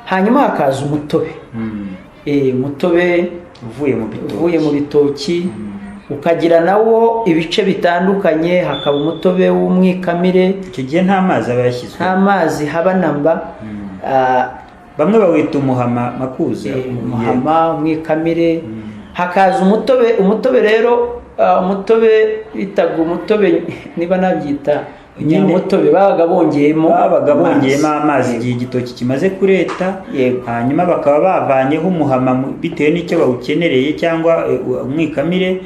Hanyuma hakaza umutobe. Umutobe uvuye mu bitoki, ukagira nawo ibice bitandukanye. Hakaba umutobe w'umwikamire. Icyo gihe nta mazi aba yashyizwe, nta mazi haba namba. Bamwe bawita umuhama makuza, umuhama, umwikamire. Hakaza umutobe rero, umutobe bitaga umutobe niba nabyita umutobe babaga bongeyemo amazi igihe igitoki kimaze kureta. Hanyuma bakaba bavanyeho umuhama bitewe n'icyo bawukenereye cyangwa umwikamire.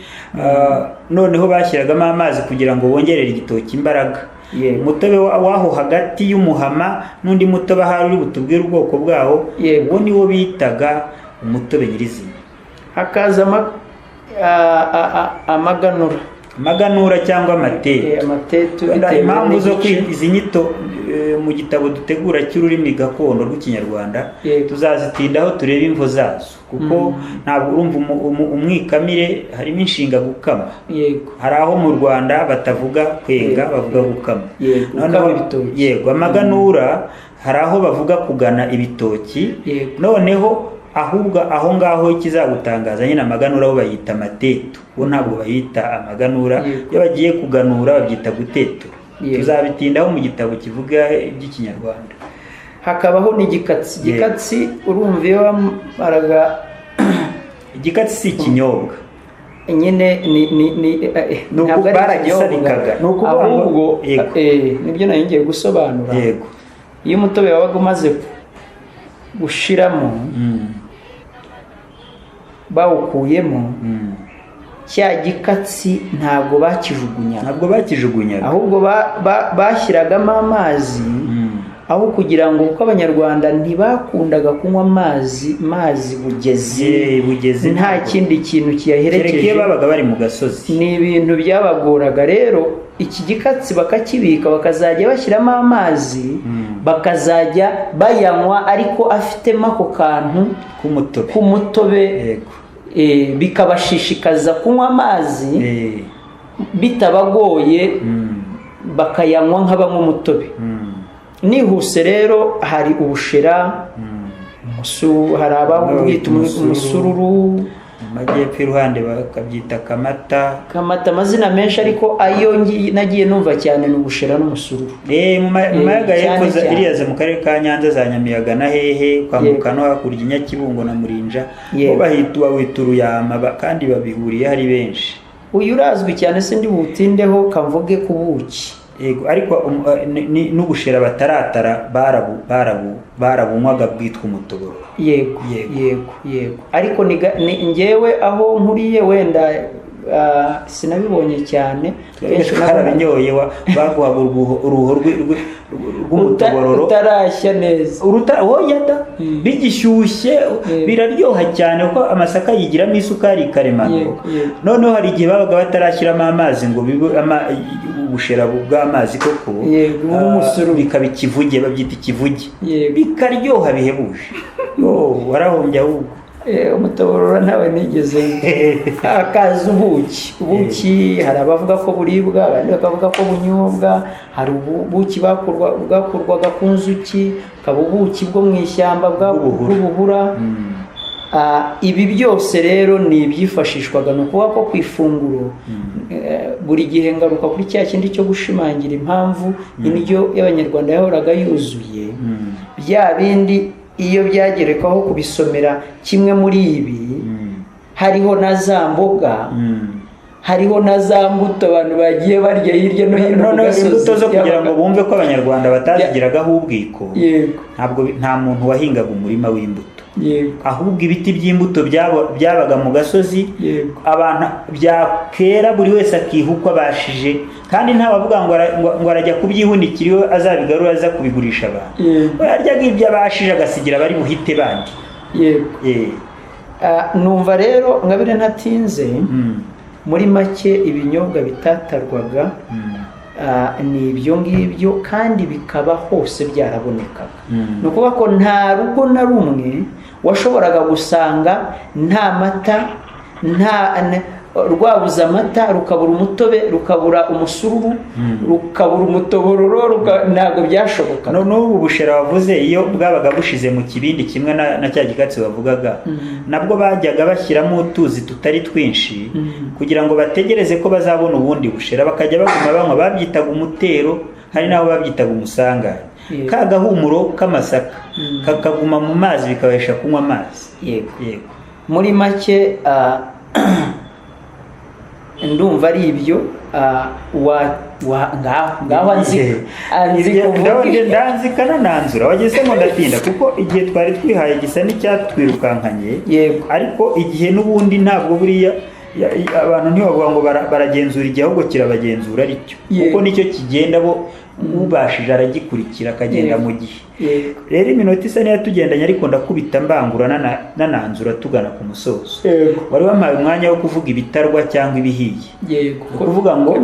Noneho bashyiragamo amazi kugira ngo bongerere igitoki imbaraga. Umutobe waho hagati y'umuhama n'undi mutobe ahari uri butubwire ubwoko bwawo, uwo niwo bitaga umutobe nyirizina. Hakaza amaganura cyangwa amatetu. Impamvu zo kwita izi nyito mu gitabo dutegura cy'ururimi gakondo rw'ikinyarwanda tuzazitindaho turebe imvo zazo, kuko ntabwo urumva umwikamire harimo inshinga gukama. Hari aho mu Rwanda batavuga kwenga, bavuga gukama. Yego. Amaganura hari aho bavuga kugana ibitoki. Noneho ahubwo aho ngaho kizagutangaza nyine amaganura bo bayita amatetu, bo ntabwo bayita amaganura. Iyo bagiye kuganura babyita gutetura. Tuzabitindaho mu gitabo kivuga iby'ikinyarwanda. Hakabaho n'igikatsi. Igikatsi urumva iyo bamaraga igikatsi si ikinyobwa nyine ntabwo baragisarikaga, ahubwo nibyo nari ngiye gusobanura. Iyo umutobe wabaga umaze gushiramo bawukuyemo, cya gikatsi ntabwo bakijugunyaga, ntabwo bakijugunyaga, ahubwo bashyiragamo amazi aho kugira ngo, kuko abanyarwanda ntibakundaga kunywa amazi bugezi nta kindi kintu kiyaherekeje, babaga bari mu gasozi, ni ibintu byabagoraga. Rero iki gikatsi bakakibika, bakazajya bashyiramo amazi, bakazajya bayanywa ariko afitemo ako kantu k'umutobe, bikabashishikaza kunywa amazi bitabagoye, bakayanywa nk'abanywa umutobe. Nihuse rero hari ubushera, hari ababwita umusururu, mu majyepfo iruhande bakabyita kamata, amazina menshi, ariko ayo nagiye numva cyane ni ubushera n'umusururu. Mu mayaga y'epfo iriya mu karere ka Nyanza, za Nyamiyaga na hehe, kwambuka no hakurya Nyakibungo na Murinja, bo bawita uruyama, kandi babihuriye hari benshi. Uyu urazwi cyane, sindi butindeho, kamvuge ku buki. Yego, ariko n'ubushera bataratara barabunywaga bwitwa umutoboro. Yego. Ariko njyewe aho nkuriye wenda sinabibonye cyane, harabinyoye baguhaga uruho rw'umutobororo utarashya neza, bigishyushye biraryoha cyane, kuko amasaka yigiramo isukari karemano. Noneho hari igihe babaga batarashyiramo amazi ngo bibe ubushera bw'amazi koko, bikaba ikivuge, babyita ikivuge, bikaryoha bihebuje. Warahombye ahubwo. Umutoborora ntawe nigeze. Hakaza ubuki, hari abavuga ko buribwa, abandi bakavuga ko bunyobwa. Hari ubuki bwakurwaga ku nzuki, hakaba ubuki bwo mu ishyamba bw'ubuhura. Ibi byose rero ni ibyifashishwaga, ni ukuvuga ko ku ifunguro buri gihe ngaruka kuri cya kindi cyo gushimangira impamvu indyo y'abanyarwanda yahoraga yuzuye. Bya bindi iyo byagerekaho kubisomera kimwe muri ibi, hariho na za mboga, hariho na za mbuto abantu bagiye barya hirya no hino mu gasozi, imbuto zo kugira ngo bumve ko abanyarwanda batazigiragaho ubwiko. Nta muntu wahingaga umurima w'imbuto, ahubwo ibiti by'imbuto byabaga mu gasozi, abantu byakera buri wese akiha uko abashije, kandi ntabavuga ngo arajya kubyihunikira iyo azabigarura aza kubigurisha abantu. Yaryaga ibyo abashije agasigira bari buhite bandi. Numva rero ngabire ntatinze, muri make ibinyobwa bitatarwaga ni ibyo ngibyo, kandi bikaba hose byarabonekaga. Ni ukuvuga ko nta rugo na rumwe washoboraga gusanga nta mata, rwabuze amata, rukabura umutobe, rukabura umusururu, rukabura umutobororo, ntabwo byashoboka. N'ubu bushera wavuze, iyo bwabaga bushize mu kibindi kimwe na cya gikatsi bavugaga, nabwo bajyaga bashyiramo utuzi tutari twinshi, kugira ngo bategereze ko bazabona ubundi bushera, bakajya baguma banywa. Babyitaga umutero, hari n'aho babyitaga umusangane. Ka gahumuro k'amasaka kakaguma mu mazi, bikabasha kunywa amazi. Muri make ndumva ari ibyo. Ngaho ndanzika nananzura, wageze ngo ndatinda, kuko igihe twari twihaye gisa n'icyatwirukankanye. Ariko igihe n'ubundi ntabwo buriya abantu ntibavuga ngo baragenzura igihe, ahubwo kirabagenzura aricyo, kuko nicyo kigenda, bo ubashije aragikurikira akagenda mu gihe. Rero iminota isa n'iyatugendanye, ariko ndakubita mbangura nananzura tugana ku musozo. Wari wampaye umwanya wo kuvuga ibitarwa cyangwa ibihiye, kuvuga ngo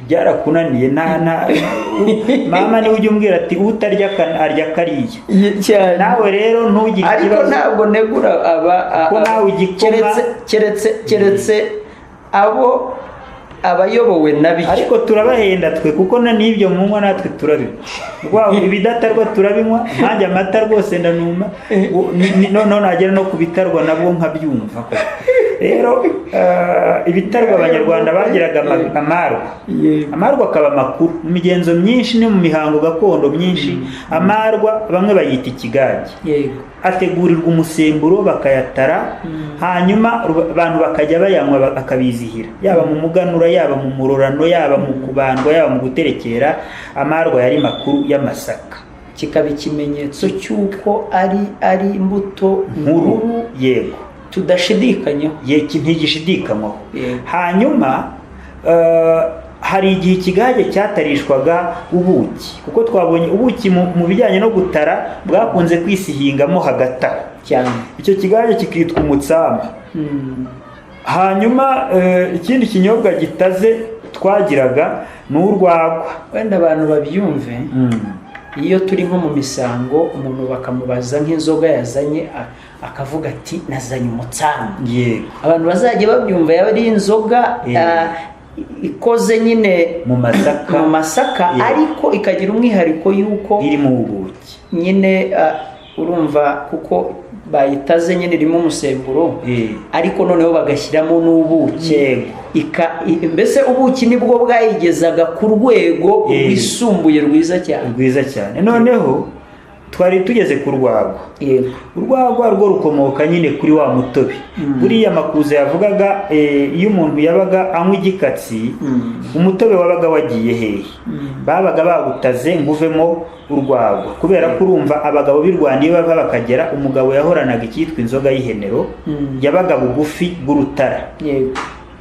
byarakunaniye. Mama niwe ujya umbwira ati utarya arya kariya. Nawe rero ntugire ikibazo, ariko ntabwo negura ko nawe igikoma, keretse abo abayobowe nabi, ariko turabahenda twe, kuko n'ibyo munywa natwe turabinywa. Ibidatarwa turabinywa, nanjye amata rwose ndanuma, noneho nagera no ku bitarwa nabwo nkabyumva. Rero ibitarwa abanyarwanda bagiraga amarwa akaba makuru mu migenzo myinshi no mu mihango gakondo myinshi. Amarwa bamwe bayita ikigage, ategurirwa umusemburo bakayatara, hanyuma abantu bakajya bayanywa bakabizihira, yaba mu muganura, yaba mu murorano, yaba mu kubandwa, yaba mu guterekera. Amarwa yari makuru y'amasaka, kikaba ikimenyetso cy'uko ari imbuto nkuru. tudashidikanyaho, ntigishidikanywaho. Yego. Hanyuma hari igihe ikigage cyatarishwaga ubuki, kuko twabonye ubuki mu bijyanye no gutara bwakunze kwisihingamo hagati aho cyane, icyo kigage kikitwa umutsama. Hanyuma ikindi kinyobwa gitaze twagiraga ni urwagwa. wenda abantu babyumve, iyo turi nko mu misango umuntu bakamubaza nk'inzoga yazanye akavuga ati nazanye umutsama, yego, abantu bazajya babyumva yaba ari inzoga ikoze nyine mu masaka ariko ikagira umwihariko y'uko iri mu buki nyine, urumva kuko bayitaze nyine irimo umusemburo, ariko noneho bagashyiramo n'ubuki, mbese ubuki nibwo bwayigezaga ku rwego rwisumbuye rwiza cyane. Noneho twari tugeze ku rwagwa. Urwagwa rwo rukomoka nyine kuri wa mutobe. Buriya Makuza yavugaga iyo umuntu yabaga anywa igikatsi, umutobe wabaga wagiye hehe, babaga bagutaze ngo uvemo urwagwa, kubera ko urumva abagabo birwaniye bava bakagera, umugabo yahoranaga icyitwa inzoga y'ihenero, yabaga bugufi bw'urutara,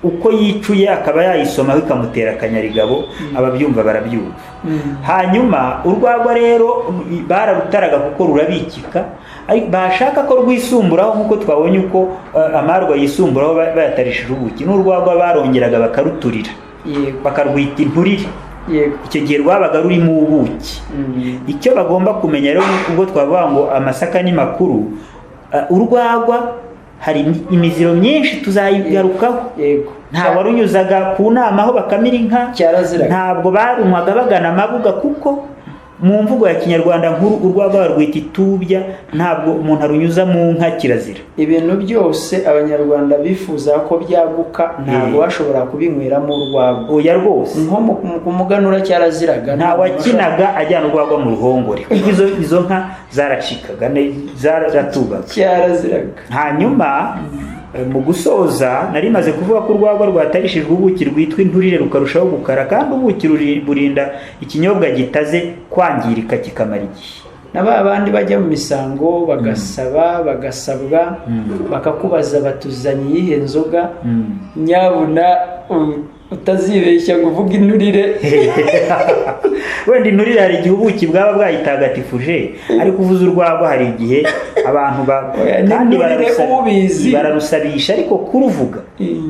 uko yicuye akaba yayisomaho ikamutera akanyarigabo, ababyumva barabyumva. Hanyuma urwagwa rero bararutaraga kuko rurabikika, bashaka ko rwisumburaho nk'uko twabonye uko amarwa yisumburaho bayatarishije ubuki, n'urwagwa barongeraga bakaruturira, bakarwita inturire. Icyo gihe rwabaga rurimo ubuki. Icyo bagomba kumenya rero ubwo twavuga ngo amasaka ni makuru, urwagwa hari imiziro myinshi tuzayigarukaho. Nta warunyuzaga ku nama aho bakamira inka, ntabwo barunywaga bagana amabuga, kuko mu mvugo ya kinyarwanda nkuru urwagwa rwita itubya, ntabwo umuntu arunyuza mu nka, kirazira. Ibintu byose abanyarwanda bifuza ko byaguka ntabwo bashobora kubinyweramo urwagwa. Oya rwose, nko mu muganura cyaraziraga, nta wakinaga ajyana urwagwa mu ruhongore, kuko izo nka zaracikaga, zaratubaga, cyaraziraga. Hanyuma mu gusoza nari maze kuvuga ko urwagwa rwatarishijwe ubuki rwitwa inturire rukarushaho gukara, kandi ubuki burinda ikinyobwa gitaze kwangirika kikamara igihe. N'aba bandi bajya mu misango bagasabwa bakakubaza batuzanye iyihe nzoga, nyabuna utazibeshya ngo uvuge inturire. Wenda inturire hari igihe ubuki bwaba bwayitagatifuje, ariko uvuze urwagwa hari igihe abantu kandi bararusabisha, ariko kuruvuga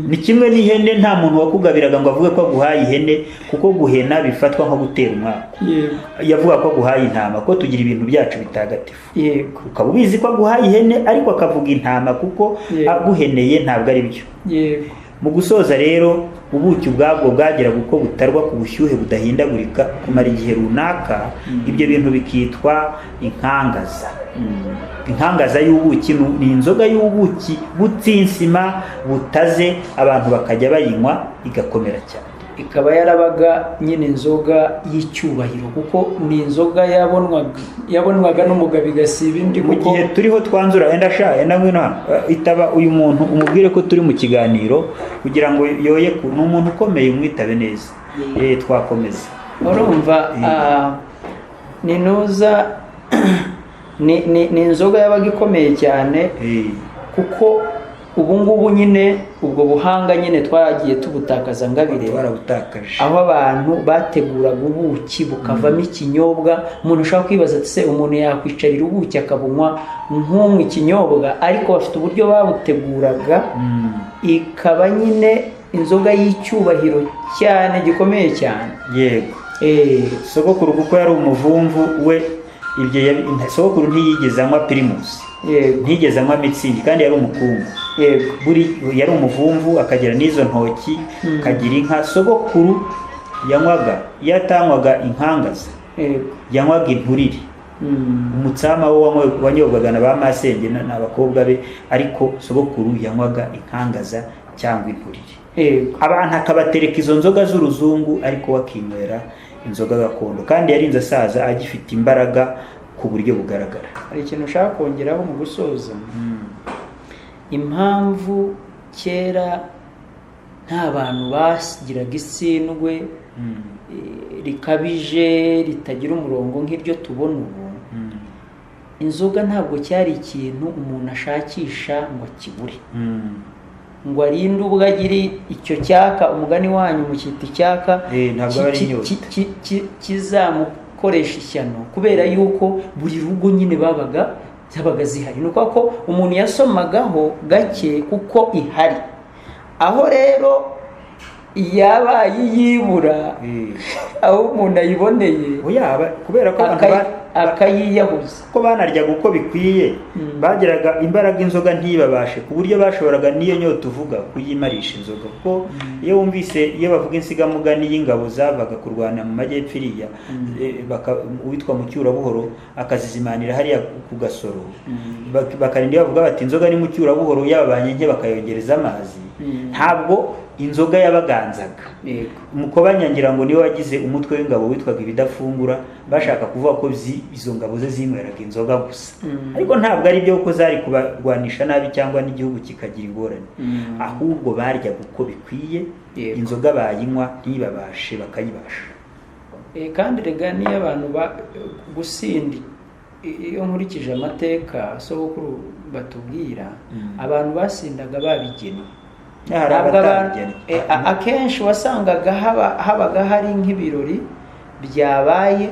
ni kimwe n'ihene. Nta muntu wakugabiraga ngo avuge ko aguhaye ihene, kuko guhena bifatwa nko gutera umwaka. Yavuga ko aguhaye intama, ko tugira ibintu byacu bitagatifu. Ukaba ubizi ko aguhaye ihene, ariko akavuga intama kuko aguheneye ntabwo ari byo. Mu gusoza rero, ubuki ubwabwo bwageraga uko butarwa ku bushyuhe budahindagurika kumara igihe runaka, ibyo bintu bikitwa inkangaza. Inkangaza y'ubuki ni inzoga y'ubuki butsinsima butaze, abantu bakajya bayinywa igakomera cyane. Ikaba yarabaga nyine inzoga y'icyubahiro, kuko ni inzoga yabonwaga n'umugabo igasiba indi. Mu gihe turiho twanzura enda ngwino itaba uyu muntu umubwire ko turi mu kiganiro, kugira ngo yoye ni umuntu ukomeye, umwitabe neza. Twakomeza. Urumva ni nuza ni inzoga yabaga ikomeye cyane, kuko ubu ngubu nyine ubwo buhanga nyine twagiye tubutakaza ngabire, aho abantu bateguraga ubuki bukavamo ikinyobwa. Umuntu ushaka kwibaza ati se umuntu yakwicarira ubuki akabunywa nk'umwe ikinyobwa, ariko bafite uburyo babuteguraga, ikaba nyine inzoga y'icyubahiro cyane gikomeye cyane. Yego. Sogokuru kuko yari umuvumvu we, sogokuru ntiyigeze anywa Primus, ntiyigeze anywa Mitsingi, kandi yari umukungu. Yari umuvumvu, akagira n'izo ntoki, akagira inka. Sogokuru yatanywaga inkangaza, yanywaga inturire. Umutsama wo wanyobwaga na ba masenge n'abakobwa be, ariko sogokuru yanywaga inkangaza cyangwa inturire. Abantu akabatereka izo nzoga z'uruzungu, ariko wakinywera inzoga gakondo, kandi yarinze asaza agifite imbaraga ku buryo bugaragara. Hari ikintu ushaka kongeraho mu gusoza? Impamvu kera nta bantu bagiraga isindwe rikabije ritagira umurongo nk'iryo tubona ubu, inzoga ntabwo cyari ikintu umuntu ashakisha ngo akibure, ngo arinde ubwo agire icyo cyaka, umugani wanyu mukita icyaka, ntabwo ari inyota kizamukoresha ishyano, kubera yuko buri rugo nyine zabaga zihari. Ni ukuvuga ko umuntu yasomagaho gake kuko ihari. Aho rero yabaye yibura aho umuntu ayiboneye, kubera ko akayiyahuza, ko banaryaga uko bikwiye, bagiraga imbaraga inzoga ntibabashe, ku buryo bashoboraga n'iyo nyota uvuga kuyimarisha inzoga. Kuko iyo wumvise, iyo bavuga insigamugani y'ingabo zavaga kurwana mu majyepfo iriya, uwitwa Mucyurabuhoro akazizimanira hariya ku Gasoro, bakarinda bavuga bati inzoga ni Mucyurabuhoro, yababanye nke bakayogereza amazi, ntabwo inzoga yabaganzaga. Mukobanya ngira ngo niwe wagize umutwe w'ingabo witwaga Ibidafungura, bashaka kuvuga ko izo ngabo ze zinyweraga inzoga gusa, ariko ntabwo ari byo ko zari kubarwanisha nabi cyangwa n'igihugu kikagira ingorane, ahubwo baryaga uko bikwiye, inzoga bayinywa ntibabashe bakayibasha. Kandi rega niyo abantu gusinda, iyo nkurikije amateka sogokuru batubwira, abantu basindaga babigena. Akenshi wasangaga habaga hari nk'ibirori byabaye,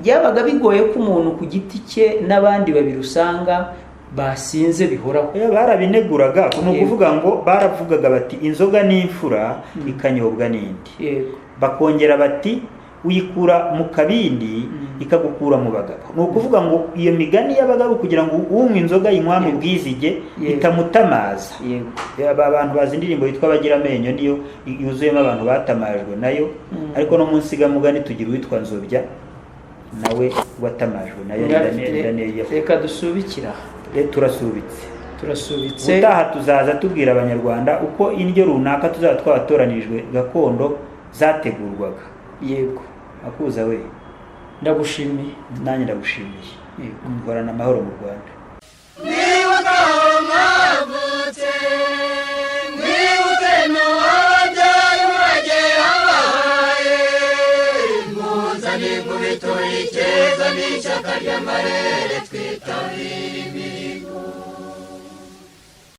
byabaga bigoye ko umuntu ku giti cye n'abandi babiri usanga basinze bihoraho. Barabineguraga, ni ukuvuga ngo baravugaga bati inzoga ni imfura ikanyobwa n'indi, bakongera bati uyikura mu kabindi ikagukura mu bagabo. Ni ukuvuga ngo iyo migani y'abagabo kugira ngo unywa inzoga yinywane ubwizige itamutamaza. Abantu bazi indirimbo yitwa Bagira amenyo, niyo yuzuyemo abantu batamajwe nayo, ariko no munsi gamugani tugira uwitwa Nzobya nawe watamajwe nayo. Reka dusubikira, turasubitse. Utaha tuzaza tubwira abanyarwanda uko indyo runaka tuzaba twabatoranijwe gakondo zategurwaga. Yego, akuza we, ndagushimiye. Nanjye ndagushimiye. Guhorana amahoro mu Rwanda. Mwibuka mwavutse, mwibuke n'uwabyaye umurage wabahaye, muzane inkubito y'ikeza n'ishyaka ry'amarere twitabire.